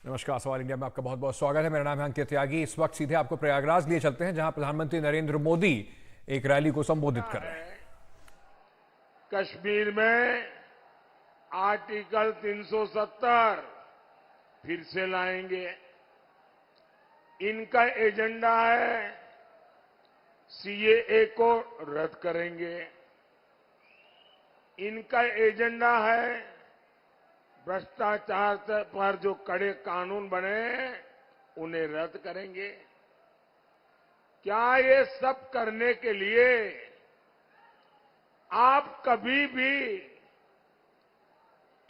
नमस्कार। सवाल इंडिया में आपका बहुत बहुत स्वागत है। मेरा नाम है अंकित त्यागी। इस वक्त सीधे आपको प्रयागराज लिए चलते हैं, जहां प्रधानमंत्री नरेंद्र मोदी एक रैली को संबोधित कर रहे हैं। कश्मीर में आर्टिकल 370 फिर से लाएंगे। इनका एजेंडा है सीएए को रद्द करेंगे। इनका एजेंडा है भ्रष्टाचार पर जो कड़े कानून बने उन्हें रद्द करेंगे। क्या ये सब करने के लिए आप कभी भी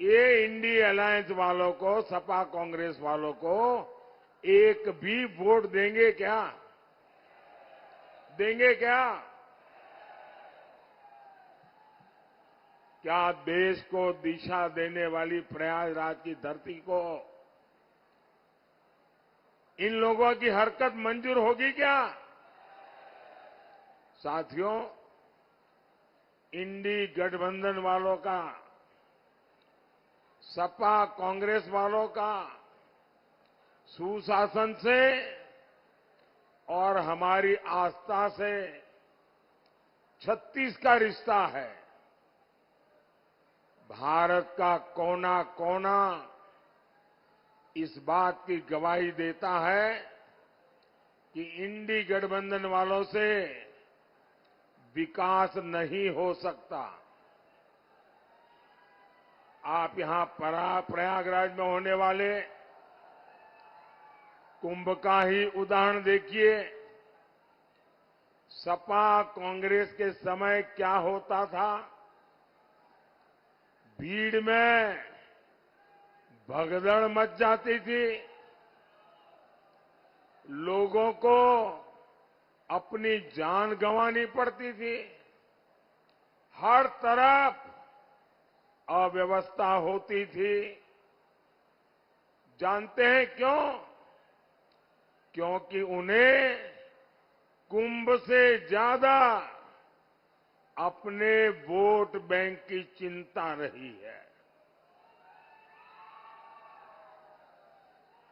ये इंडी अलायंस वालों को, सपा कांग्रेस वालों को एक भी वोट देंगे क्या? देंगे क्या? क्या देश को दिशा देने वाली प्रयागराज की धरती को इन लोगों की हरकत मंजूर होगी क्या? साथियों, इंडी गठबंधन वालों का, सपा कांग्रेस वालों का सुशासन से और हमारी आस्था से 36 का रिश्ता है। भारत का कोना कोना इस बात की गवाही देता है कि इंडी गठबंधन वालों से विकास नहीं हो सकता। आप यहां प्रयागराज में होने वाले कुंभ का ही उदाहरण देखिए। सपा कांग्रेस के समय क्या होता था? भीड़ में भगदड़ मच जाती थी। लोगों को अपनी जान गंवानी पड़ती थी। हर तरफ अव्यवस्था होती थी। जानते हैं क्यों? क्योंकि उन्हें कुंभ से ज्यादा अपने वोट बैंक की चिंता रही है।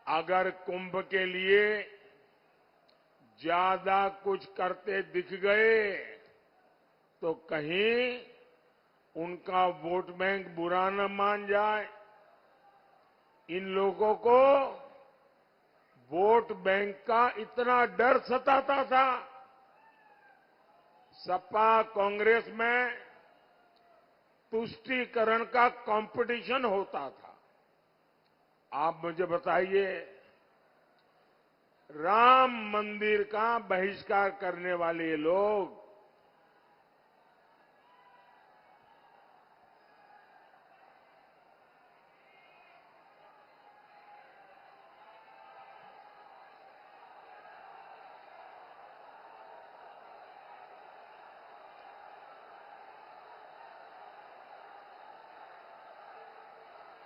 अगर कुंभ के लिए ज्यादा कुछ करते दिख गए तो कहीं उनका वोट बैंक बुरा न मान जाए। इन लोगों को वोट बैंक का इतना डर सताता था। सपा कांग्रेस में तुष्टीकरण का कंपटीशन होता था। आप मुझे बताइए, राम मंदिर का बहिष्कार करने वाले ये लोग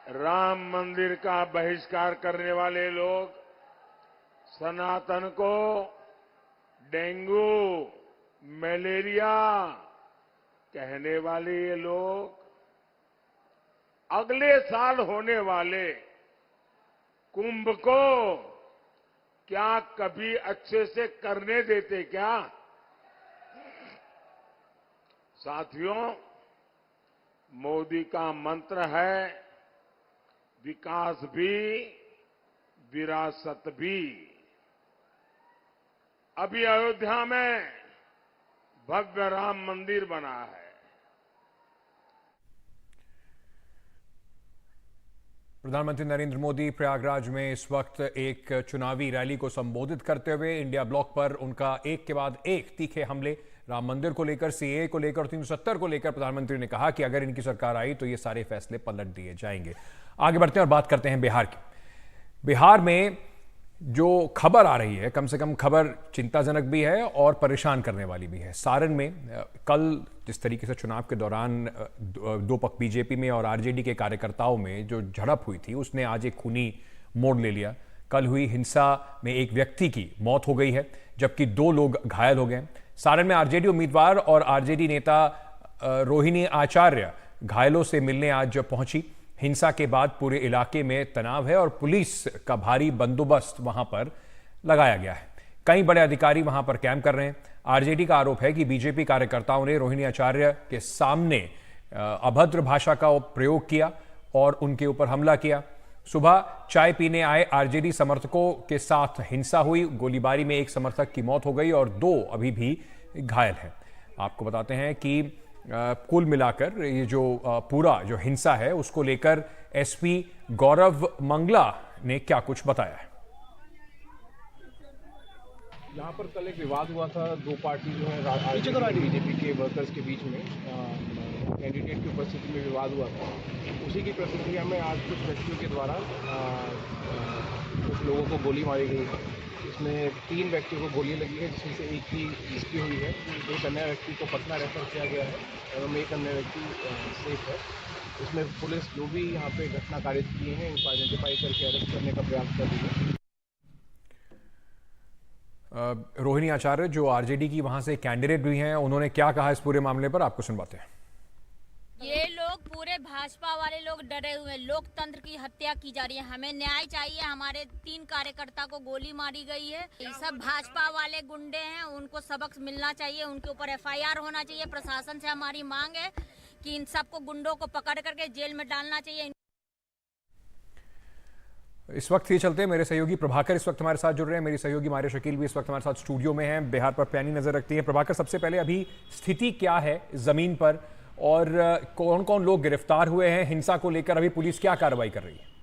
राम मंदिर का बहिष्कार करने वाले लोग, सनातन को डेंगू, मलेरिया कहने वाले ये लोग अगले साल होने वाले कुंभ को क्या कभी अच्छे से करने देते क्या? साथियों, मोदी का मंत्र है विकास भी विरासत भी। अभी अयोध्या में भव्य राम मंदिर बना है। प्रधानमंत्री नरेंद्र मोदी प्रयागराज में इस वक्त एक चुनावी रैली को संबोधित करते हुए इंडिया ब्लॉक पर उनका एक के बाद एक तीखे हमले, राम मंदिर को लेकर, सीएए को लेकर, 370 को लेकर प्रधानमंत्री ने कहा कि अगर इनकी सरकार आई तो ये सारे फैसले पलट दिए जाएंगे। आगे बढ़ते हैं और बात करते हैं बिहार की। बिहार में जो खबर आ रही है, कम से कम खबर चिंताजनक भी है और परेशान करने वाली भी है। सारण में कल जिस तरीके से चुनाव के दौरान दो पक्ष बीजेपी में और आरजेडी के कार्यकर्ताओं में जो झड़प हुई थी, उसने आज एक खूनी मोड़ ले लिया। कल हुई हिंसा में एक व्यक्ति की मौत हो गई है, जबकि 2 लोग घायल हो गए। सारण में आरजेडी उम्मीदवार और आरजेडी नेता रोहिणी आचार्य घायलों से मिलने आज पहुंची। हिंसा के बाद पूरे इलाके में तनाव है और पुलिस का भारी बंदोबस्त वहां पर लगाया गया है। कई बड़े अधिकारी वहां पर कैंप कर रहे हैं। आरजेडी का आरोप है कि बीजेपी कार्यकर्ताओं ने रोहिणी आचार्य के सामने अभद्र भाषा का प्रयोग किया और उनके ऊपर हमला किया। सुबह चाय पीने आए आरजेडी समर्थकों के साथ हिंसा हुई। गोलीबारी में एक समर्थक की मौत हो गई और 2 अभी भी घायल हैं। आपको बताते हैं कि कुल मिलाकर ये जो पूरा जो हिंसा है उसको लेकर एसपी गौरव मंगला ने क्या कुछ बताया है। यहाँ पर कल एक विवाद हुआ था, 2 पार्टी जो है बीजेपी के वर्कर्स के बीच में कैंडिडेट की उपस्थिति में विवाद हुआ था। उसी की प्रतिक्रिया में आज कुछ व्यक्तियों के द्वारा कुछ लोगों को गोली मारी गई है। इसमें 3 व्यक्तियों को गोली लगी है, जिसमें से एक की मृत्यु हुई है। एक अन्य व्यक्ति को पटना रेफर किया गया है एवं एक अन्य व्यक्ति सेफ है। इसमें पुलिस जो भी यहाँ पे घटना कारित किए हैं इनको आइडेंटिफाई करके अरेस्ट करने का प्रयास कर रही है। रोहिणी आचार्य जो आरजेडी की वहां से कैंडिडेट भी हैं, उन्होंने क्या कहा इस पूरे मामले पर, आपको सुनवाते हैं। ये लोग पूरे भाजपा वाले लोग डरे हुए हैं। लोकतंत्र की हत्या की जा रही है। हमें न्याय चाहिए। हमारे 3 कार्यकर्ता को गोली मारी गई है। ये सब भाजपा वाले गुंडे हैं, उनको सबक मिलना चाहिए। उनके ऊपर एफआईआर होना चाहिए। प्रशासन से हमारी मांग है कि इन सबको गुंडों को पकड़ करके जेल में डालना चाहिए। इस वक्त ये चलते हैं, मेरे सहयोगी प्रभाकर इस वक्त हमारे साथ जुड़ रहे हैं। मेरी सहयोगी मारिया शकील भी इस वक्त हमारे साथ स्टूडियो में हैं, बिहार पर पैनी नजर रखती हैं। प्रभाकर, सबसे पहले अभी स्थिति क्या है जमीन पर और कौन कौन लोग गिरफ्तार हुए हैं? हिंसा को लेकर अभी पुलिस क्या कार्रवाई कर रही है?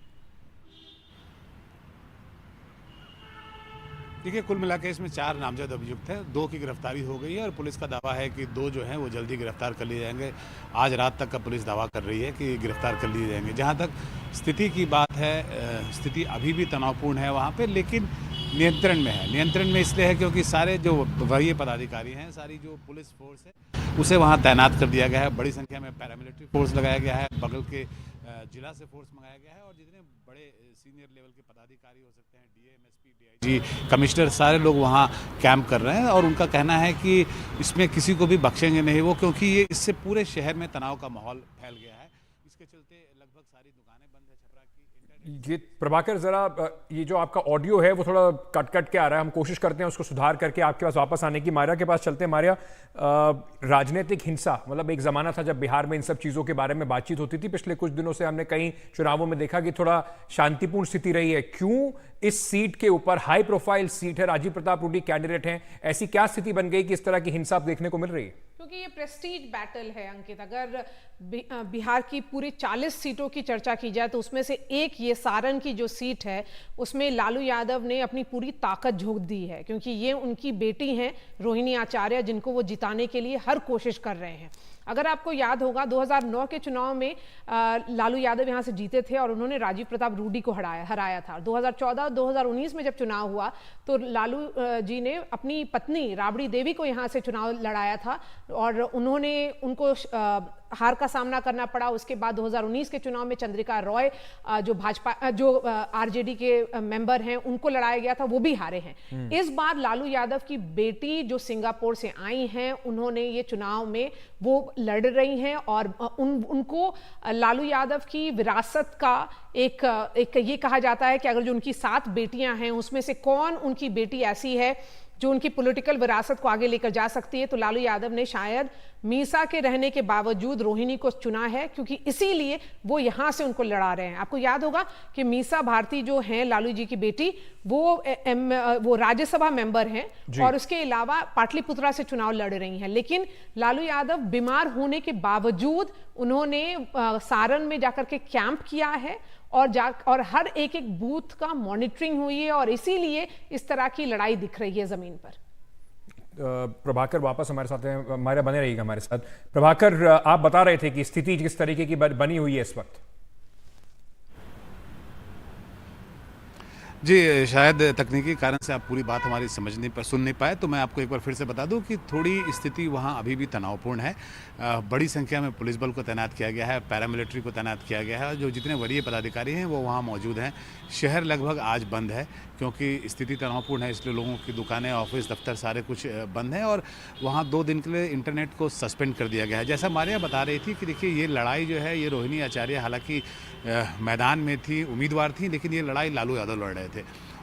देखिए, कुल मिलाकर इसमें 4 नामजद अभियुक्त हैं। 2 की गिरफ्तारी हो गई है और पुलिस का दावा है कि 2 जो हैं वो जल्दी गिरफ्तार कर लिए जाएंगे। आज रात तक का पुलिस दावा कर रही है कि गिरफ्तार कर लिए जाएंगे। जहां तक स्थिति की बात है, स्थिति अभी भी तनावपूर्ण है वहां पे, लेकिन नियंत्रण में है। नियंत्रण में इसलिए है क्योंकि सारे जो वरीय पदाधिकारी हैं, सारी जो पुलिस फोर्स है उसे वहाँ तैनात कर दिया गया है। बड़ी संख्या में पैरामिलिट्री फोर्स लगाया गया है, बगल के जिला से फोर्स मंगाया गया है और जितने बड़े सीनियर लेवल के पदाधिकारी हो सकते हैं, डीएम, एसपी, डीआईजी, कमिश्नर, सारे लोग वहाँ कैंप कर रहे हैं और उनका कहना है कि इसमें किसी को भी बख्शेंगे नहीं वो, क्योंकि ये इससे पूरे शहर में तनाव का माहौल फैल गया है। इसके चलते लगभग सारी दुकानें बंद है। छपरा की ये प्रभाकर, जरा ये जो आपका ऑडियो है वो थोड़ा कट कट के आ रहा है। हम कोशिश करते हैं उसको सुधार करके आपके पास वापस आने की। मारिया के पास चलते हैं। मारिया, राजनीतिक हिंसा, मतलब एक जमाना था जब बिहार में इन सब चीजों के बारे में बातचीत होती थी। पिछले कुछ दिनों से हमने कई चुनावों में देखा कि थोड़ा शांतिपूर्ण स्थिति रही है। क्यों इस सीट के ऊपर, हाई प्रोफाइल सीट है, राजीव प्रताप रूडी कैंडिडेट हैं, ऐसी क्या स्थिति बन गई कि इस तरह की हिंसा देखने को मिल रही है? क्योंकि ये प्रेस्टीज बैटल है अंकित। अगर बिहार की पूरी 40 सीटों की चर्चा की जाए तो उसमें से एक ये सारण की जो सीट है उसमें लालू यादव ने अपनी पूरी ताकत झोंक दी है, क्योंकि ये उनकी बेटी हैं रोहिणी आचार्य, जिनको वो जिताने के लिए हर कोशिश कर रहे हैं। अगर आपको याद होगा 2009 के चुनाव में लालू यादव यहाँ से जीते थे और उन्होंने राजीव प्रताप रूडी को हराया था। 2014-2019 में जब चुनाव हुआ तो लालू जी ने अपनी पत्नी राबड़ी देवी को यहाँ से चुनाव लड़ाया था और उन्होंने उनको हार का सामना करना पड़ा। उसके बाद 2019 के चुनाव में चंद्रिका रॉय जो आरजेडी के मेंबर हैं उनको लड़ाया गया था, वो भी हारे हैं। इस बार लालू यादव की बेटी जो सिंगापुर से आई हैं, उन्होंने ये चुनाव में वो लड़ रही हैं और उनको लालू यादव की विरासत का एक ये कहा जाता है कि अगर जो उनकी 7 बेटियां हैं उसमें से कौन उनकी बेटी ऐसी है जो उनकी पॉलिटिकल विरासत को आगे लेकर जा सकती है, तो लालू यादव ने शायद मीसा के रहने के बावजूद रोहिणी को चुना है, क्योंकि इसीलिए वो यहां से उनको लड़ा रहे हैं। आपको याद होगा कि मीसा भारती जो हैं लालू जी की बेटी, वो राज्यसभा मेंबर हैं और उसके अलावा पाटलिपुत्रा से चुनाव लड़ रही हैं। लेकिन लालू यादव बीमार होने के बावजूद उन्होंने सारण में जाकर के कैंप किया है और हर एक बूथ का मॉनिटरिंग हुई है और इसीलिए इस तरह की लड़ाई दिख रही है जमीन पर। प्रभाकर वापस हमारे साथ हैं, हमारे बने रहिएगा हमारे साथ। प्रभाकर, आप बता रहे थे कि स्थिति किस तरीके की बनी हुई है इस वक्त। जी, शायद तकनीकी कारण से आप पूरी बात हमारी सुन नहीं पाए, तो मैं आपको एक बार फिर से बता दूं कि थोड़ी स्थिति वहां अभी भी तनावपूर्ण है। बड़ी संख्या में पुलिस बल को तैनात किया गया है, पैरामिलिट्री को तैनात किया गया है, जो जितने वरीय पदाधिकारी हैं वो वहां मौजूद हैं। शहर लगभग आज बंद है क्योंकि स्थिति तनावपूर्ण है, इसलिए लोगों की दुकानें, ऑफिस, दफ्तर सारे कुछ बंद हैं और वहाँ 2 दिन के लिए इंटरनेट को सस्पेंड कर दिया गया है। जैसा मारिया बता रही थी कि देखिए ये लड़ाई जो है, ये रोहिणी आचार्य हालांकि मैदान में थी, उम्मीदवार थी, लेकिन ये लड़ाई लालू यादव लड़ रहे थे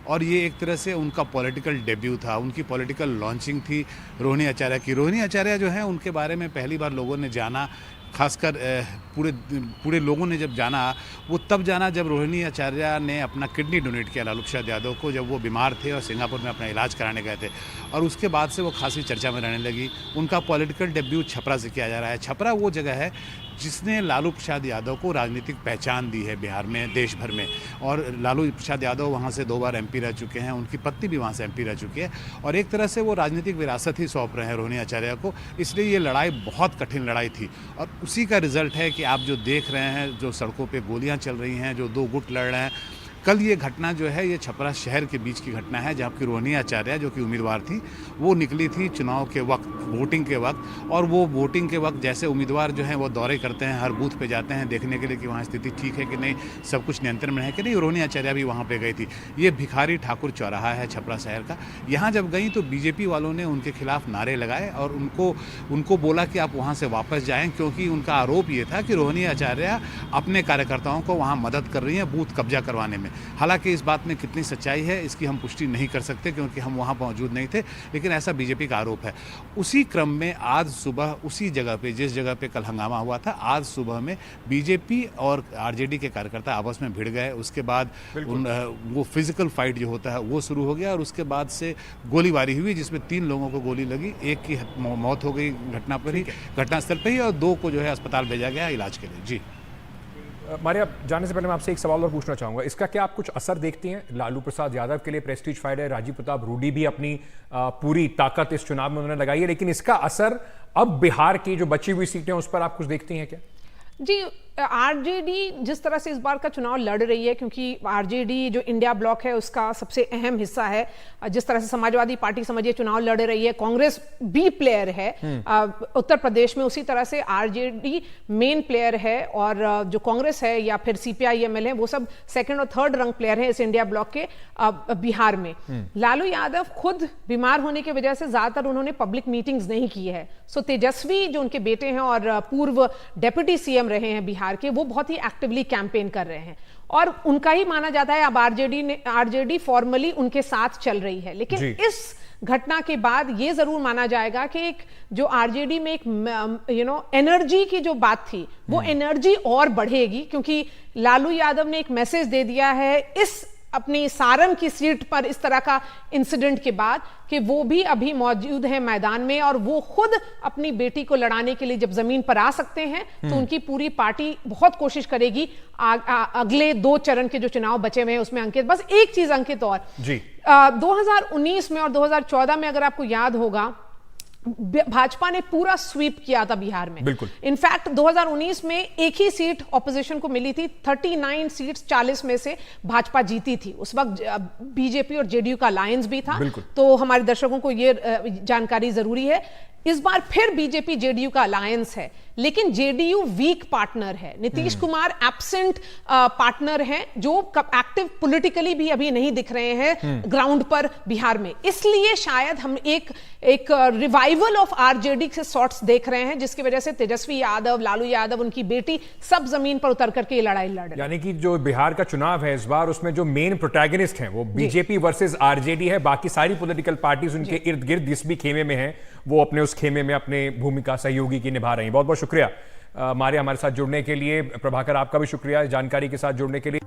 और ये एक तरह से उनका पॉलिटिकल डेब्यू था, उनकी पॉलिटिकल लॉन्चिंग थी रोहिणी आचार्य की। रोहिणी आचार्य जो हैं उनके बारे में पहली बार लोगों ने जाना, खासकर पूरे लोगों ने जब जाना, वो तब जाना जब रोहिणी आचार्य ने अपना किडनी डोनेट किया लालू प्रसाद यादव को, जब वो बीमार थे और सिंगापुर में अपना इलाज कराने गए थे और उसके बाद से वो खासी चर्चा में रहने लगी। उनका पॉलिटिकल डेब्यू छपरा से किया जा रहा है। छपरा वो जगह है जिसने लालू प्रसाद यादव को राजनीतिक पहचान दी है बिहार में, देश भर में, और लालू प्रसाद यादव वहाँ से 2 बार MP रह चुके हैं, उनकी पत्नी भी वहाँ से MP रह चुकी है और एक तरह से वो राजनीतिक विरासत ही सौंप रहे हैं रोहिणी आचार्य को। इसलिए ये लड़ाई बहुत कठिन लड़ाई थी और उसी का रिजल्ट है कि आप जो देख रहे हैं, जो सड़कों पे गोलियां चल रही हैं, जो 2 गुट लड़ रहे हैं। कल ये घटना जो है, ये छपरा शहर के बीच की घटना है, जहाँ की रोहिणी आचार्य जो कि उम्मीदवार थी, वो निकली थी चुनाव के वक्त, वोटिंग के वक्त, और वो वोटिंग के वक्त जैसे उम्मीदवार जो हैं वो दौरे करते हैं, हर बूथ पे जाते हैं देखने के लिए कि वहाँ स्थिति ठीक है कि नहीं, सब कुछ नियंत्रण में है कि नहीं। रोहिणी आचार्य भी वहाँ पे गई थी। ये भिखारी ठाकुर चौराहा है छपरा शहर का। यहाँ जब गई तो बीजेपी वालों ने उनके खिलाफ नारे लगाए और उनको बोला कि आप वहाँ से वापस जाएँ, क्योंकि उनका आरोप ये था कि रोहिणी आचार्य अपने कार्यकर्ताओं को वहाँ मदद कर रही हैं बूथ कब्जा करवाने में। हालांकि इस बात में कितनी सच्चाई है इसकी हम पुष्टि नहीं कर सकते क्योंकि हम वहां मौजूद नहीं थे, लेकिन ऐसा बीजेपी का आरोप है। उसी क्रम में आज सुबह उसी जगह पे, जिस जगह पे कल हंगामा हुआ था, आज सुबह में बीजेपी और आरजेडी के कार्यकर्ता आपस में भिड़ गए। उसके बाद वो फिजिकल फाइट जो होता है वो शुरू हो गया और उसके बाद से गोलीबारी हुई जिसमें 3 लोगों को गोली लगी, एक की मौत हो गई घटनास्थल पर ही और 2 को जो है अस्पताल भेजा गया इलाज के लिए। जी मारिया, जाने से पहले मैं आपसे एक सवाल और पूछना चाहूंगा, इसका क्या आप कुछ असर देखती हैं? लालू प्रसाद यादव के लिए प्रेस्टीज फाइट है, राजीव प्रताप रूडी भी अपनी पूरी ताकत इस चुनाव में उन्होंने लगाई है, लेकिन इसका असर अब बिहार की जो बची हुई सीटें उस पर आप कुछ देखती हैं क्या? जी, आरजेडी जिस तरह से इस बार का चुनाव लड़ रही है, क्योंकि आरजेडी जो इंडिया ब्लॉक है उसका सबसे अहम हिस्सा है, जिस तरह से समाजवादी पार्टी समझिए चुनाव लड़ रही है, कांग्रेस बी प्लेयर है उत्तर प्रदेश में, उसी तरह से आरजेडी मेन प्लेयर है और जो कांग्रेस है या फिर CPI-ML है वो सब सेकंड और थर्ड रंग प्लेयर है इस इंडिया ब्लॉक के बिहार में। लालू यादव खुद बीमार होने की वजह से ज्यादातर उन्होंने पब्लिक मीटिंग्स नहीं की है। सो तेजस्वी जो उनके बेटे हैं और पूर्व डेप्यूटी CM रहे हैं बिहार के, वो बहुत ही एक्टिवली कैंपेन कर रहे हैं और उनका ही माना जाता है अब आरजेडी फॉर्मली उनके साथ चल रही है। लेकिन इस घटना के बाद ये जरूर माना जाएगा कि एक जो आरजेडी में एक एनर्जी की जो बात थी वो एनर्जी और बढ़ेगी, क्योंकि लालू यादव ने एक मैसेज दे दिया है इस अपनी सारण की सीट पर इस तरह का इंसिडेंट के बाद कि वो भी अभी मौजूद है मैदान में और वो खुद अपनी बेटी को लड़ाने के लिए जब जमीन पर आ सकते हैं तो उनकी पूरी पार्टी बहुत कोशिश करेगी अगले 2 चरण के जो चुनाव बचे हुए हैं उसमें। अंकित, बस एक चीज अंकित और जी, 2019 में और 2014 में अगर आपको याद होगा भाजपा ने पूरा स्वीप किया था बिहार में। इनफैक्ट 2019 में एक ही सीट ऑपोजिशन को मिली थी, 39 सीट्स 40 में से भाजपा जीती थी। उस वक्त बीजेपी और जेडीयू का अलायंस भी था, तो हमारे दर्शकों को यह जानकारी जरूरी है। इस बार फिर बीजेपी जेडीयू का अलायंस है, लेकिन जेडीयू वीक पार्टनर है। नीतीश कुमार एब्सेंट पार्टनर हैं जो एक्टिव पॉलिटिकली भी अभी नहीं दिख रहे हैं ग्राउंड पर बिहार में। इसलिए शायद हम एक रिवाइवल ऑफ आरजेडी के शॉट्स देख रहे हैं, जिसकी वजह से तेजस्वी यादव, लालू यादव, उनकी बेटी सब जमीन पर उतर करके ये लड़ाई लड़ रहे हैं। यानी कि जो बिहार का चुनाव है इस बार, उसमें जो मेन प्रोटैगनिस्ट हैं वो बीजेपी वर्सेस आरजेडी है। बाकी सारी पॉलिटिकल पार्टीज उनके इर्द गिर्द जिस भी खेमे में है वो अपने उस खेमे में अपने भूमिका सहयोगी की निभा रही हैं। बहुत बहुत शुक्रिया मारिया हमारे साथ जुड़ने के लिए। प्रभाकर, आपका भी शुक्रिया जानकारी के साथ जुड़ने के लिए।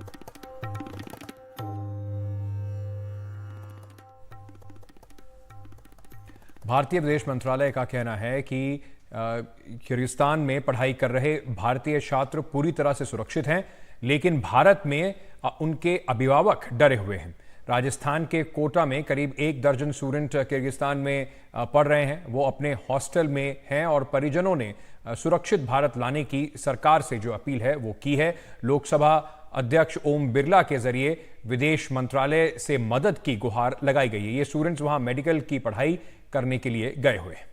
भारतीय विदेश मंत्रालय का कहना है कि किर्गिस्तान में पढ़ाई कर रहे भारतीय छात्र पूरी तरह से सुरक्षित हैं, लेकिन भारत में उनके अभिभावक डरे हुए हैं। राजस्थान के कोटा में करीब 1 दर्जन स्टूडेंट किर्गिस्तान में पढ़ रहे हैं। वो अपने हॉस्टल में हैं और परिजनों ने सुरक्षित भारत लाने की सरकार से जो अपील है वो की है। लोकसभा अध्यक्ष ओम बिरला के जरिए विदेश मंत्रालय से मदद की गुहार लगाई गई है। ये स्टूडेंट्स वहां मेडिकल की पढ़ाई करने के लिए गए हुए हैं।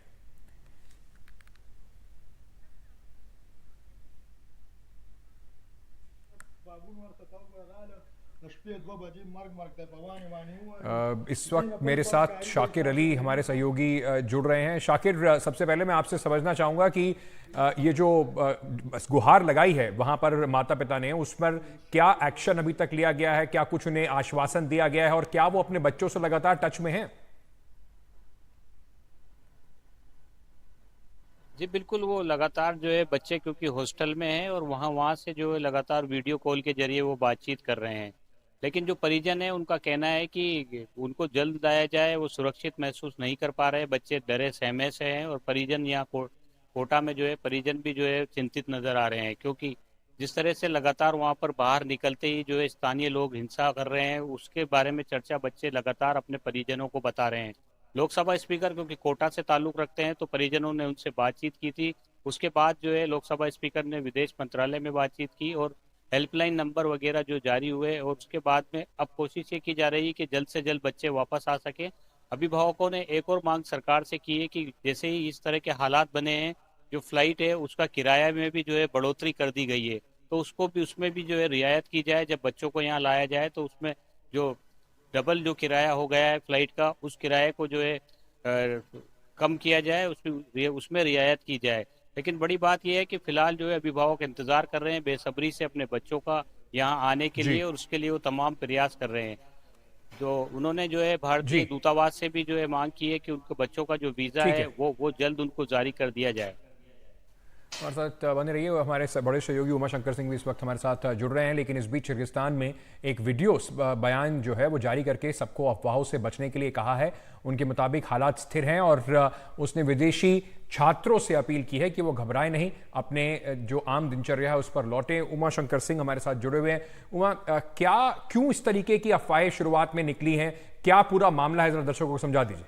इस वक्त मेरे साथ शाकिर अली हमारे सहयोगी जुड़ रहे हैं। शाकिर, सबसे पहले मैं आपसे समझना चाहूंगा कि ये जो गुहार लगाई है वहां पर माता पिता ने, उस पर क्या एक्शन अभी तक लिया गया है, क्या कुछ उन्हें आश्वासन दिया गया है और क्या वो अपने बच्चों से लगातार टच में हैं? जी बिल्कुल, वो लगातार जो है बच्चे क्योंकि हॉस्टल में हैं और वहाँ से जो है लगातार वीडियो कॉल के जरिए वो बातचीत कर रहे हैं। लेकिन जो परिजन है उनका कहना है कि उनको जल्द लाया जाए, वो सुरक्षित महसूस नहीं कर पा रहे, बच्चे डरे सहमे से हैं। और परिजन यहाँ कोटा में जो है परिजन भी जो है चिंतित नजर आ रहे हैं, क्योंकि जिस तरह से लगातार वहाँ पर बाहर निकलते ही जो है स्थानीय लोग हिंसा कर रहे हैं, उसके बारे में चर्चा बच्चे लगातार अपने परिजनों को बता रहे हैं। लोकसभा स्पीकर क्योंकि कोटा से ताल्लुक रखते हैं, तो परिजनों ने उनसे बातचीत की थी। उसके बाद जो है लोकसभा स्पीकर ने विदेश मंत्रालय में बातचीत की और हेल्पलाइन नंबर वगैरह जो जारी हुए, और उसके बाद में अब कोशिश ये की जा रही है कि जल्द से जल्द बच्चे वापस आ सके। अभिभावकों ने एक और मांग सरकार से की है कि जैसे ही इस तरह के हालात बने हैं, जो फ्लाइट है उसका किराया में भी जो है बढ़ोतरी कर दी गई है, तो उसमें भी जो है रियायत की जाए। जब बच्चों को यहाँ लाया जाए तो उसमें जो डबल जो किराया हो गया है फ्लाइट का, उस किराए को जो है कम किया जाए, उसमें रियायत की जाए। लेकिन बड़ी बात यह है कि फिलहाल जो है अभिभावक इंतजार कर रहे हैं बेसब्री से अपने बच्चों का यहाँ आने के लिए, और उसके लिए वो तमाम प्रयास कर रहे हैं। तो उन्होंने जो है भारतीय दूतावास से भी जो है मांग की है कि उनके बच्चों का जो वीजा है वो जल्द उनको जारी कर दिया जाए। हमारे साथ बने रहिए। हमारे बड़े सहयोगी उमा शंकर सिंह भी इस वक्त हमारे साथ जुड़ रहे हैं। लेकिन इस बीच किर्गिस्तान में एक वीडियो बयान जो है वो जारी करके सबको अफवाहों से बचने के लिए कहा है। उनके मुताबिक हालात स्थिर हैं और उसने विदेशी छात्रों से अपील की है कि वो घबराए नहीं, अपने जो आम दिनचर्या है उस पर लौटे। उमा शंकर सिंह हमारे साथ जुड़े हुए हैं। उमा, क्यों इस तरीके की अफवाहें शुरुआत में निकली हैं, क्या पूरा मामला है, जरा दर्शकों को समझा दीजिए।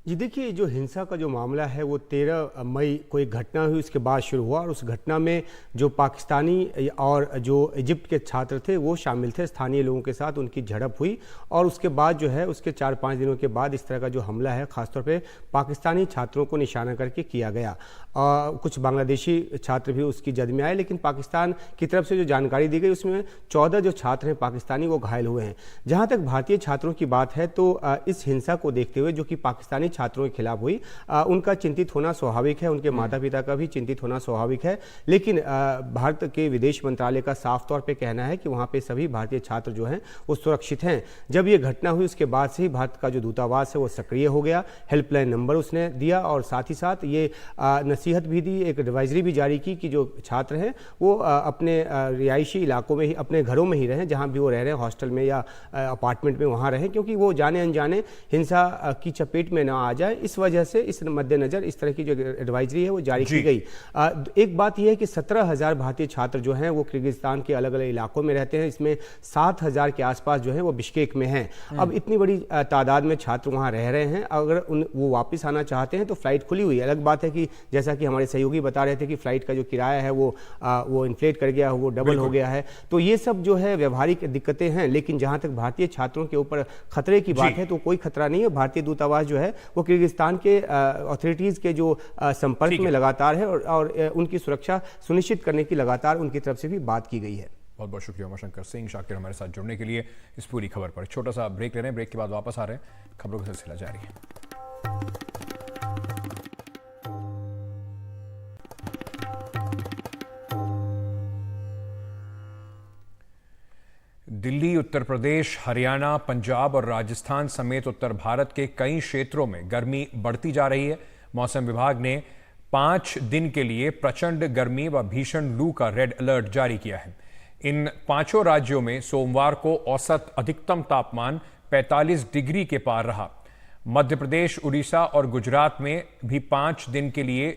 जी देखिए, जो हिंसा का जो मामला है वो 13 मई को एक घटना हुई, उसके बाद शुरू हुआ। और उस घटना में जो पाकिस्तानी और जो इजिप्ट के छात्र थे वो शामिल थे। स्थानीय लोगों के साथ उनकी झड़प हुई और उसके बाद जो है उसके 4-5 दिनों के बाद इस तरह का जो हमला है खासतौर पे पाकिस्तानी छात्रों को निशाना करके किया गया। कुछ बांग्लादेशी छात्र भी उसकी जद में आए, लेकिन पाकिस्तान की तरफ से जो जानकारी दी गई उसमें 14 जो छात्र हैं पाकिस्तानी वो घायल हुए हैं। जहाँ तक भारतीय छात्रों की बात है तो इस हिंसा को देखते हुए जो कि पाकिस्तानी छात्रों के खिलाफ हुई, उनका चिंतित होना स्वाभाविक है, उनके माता पिता का भी चिंतित होना स्वाभाविक है। लेकिन भारत के विदेश मंत्रालय का साफ तौर पे कहना है कि वहाँ पे सभी भारतीय छात्र जो हैं वो सुरक्षित हैं। जब ये घटना हुई उसके बाद से ही भारत का जो दूतावास है वो सक्रिय हो गया, हेल्पलाइन नंबर उसने दिया और साथ ही साथ ये नसीहत भी दी, एक एडवाइजरी भी जारी की कि जो छात्र हैं वो अपने रिहायशी इलाकों में ही, अपने घरों में ही रहें, जहाँ भी वो रह रहे हैं, हॉस्टल में या अपार्टमेंट में वहाँ रहें, क्योंकि वो जाने अनजाने हिंसा की चपेट में ना आ जाए। इस वजह से इस मद्देनजर इस तरह की जो एडवाइजरी है वो जारी की गई। एक बात यह है कि 17,000 भारतीय छात्र जो हैं वो किर्गिस्तान के अलग अलग इलाकों में रहते हैं। इसमें 7,000 के आसपास जो है वो बिश्केक में हैं। अब इतनी बड़ी तादाद में छात्र वहाँ रह रहे हैं, अगर वो वापस आना चाहते हैं तो फ्लाइट खुली हुई है। अलग बात है कि जैसा कि हमारे सहयोगी बता रहे थे कि फ्लाइट का जो किराया है वो इन्फ्लेट कर गया, वो डबल हो गया है। तो ये सब जो है व्यवहारिक दिक्कतें हैं। लेकिन जहाँ तक भारतीय छात्रों के ऊपर खतरे की बात है तो कोई खतरा नहीं है। भारतीय दूतावास जो है वो किर्गिस्तान के अथॉरिटीज के जो संपर्क में लगातार है और उनकी सुरक्षा सुनिश्चित करने की लगातार उनकी तरफ से भी बात की गई है। बहुत बहुत शुक्रिया उमाशंकर सिंह, शाकिर हमारे साथ जुड़ने के लिए इस पूरी खबर पर। छोटा सा ब्रेक ले रहे हैं, ब्रेक के बाद वापस आ रहे हैं, खबरों का सिलसिला जारी है। दिल्ली, उत्तर प्रदेश, हरियाणा, पंजाब और राजस्थान समेत उत्तर भारत के कई क्षेत्रों में गर्मी बढ़ती जा रही है। मौसम विभाग ने 5 दिन के लिए प्रचंड गर्मी व भीषण लू का रेड अलर्ट जारी किया है। इन 5 राज्यों में सोमवार को औसत अधिकतम तापमान 45 डिग्री के पार रहा। मध्य प्रदेश, उड़ीसा और गुजरात में भी 5 दिन के लिए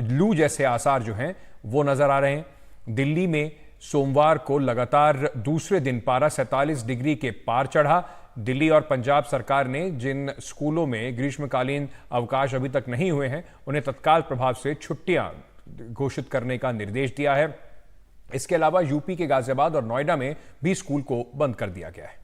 लू जैसे आसार जो हैं वो नजर आ रहे हैं। दिल्ली में सोमवार को लगातार दूसरे दिन पारा 47 डिग्री के पार चढ़ा। दिल्ली और पंजाब सरकार ने जिन स्कूलों में ग्रीष्मकालीन अवकाश अभी तक नहीं हुए हैं उन्हें तत्काल प्रभाव से छुट्टियां घोषित करने का निर्देश दिया है। इसके अलावा यूपी के गाजियाबाद और नोएडा में भी स्कूल को बंद कर दिया गया है।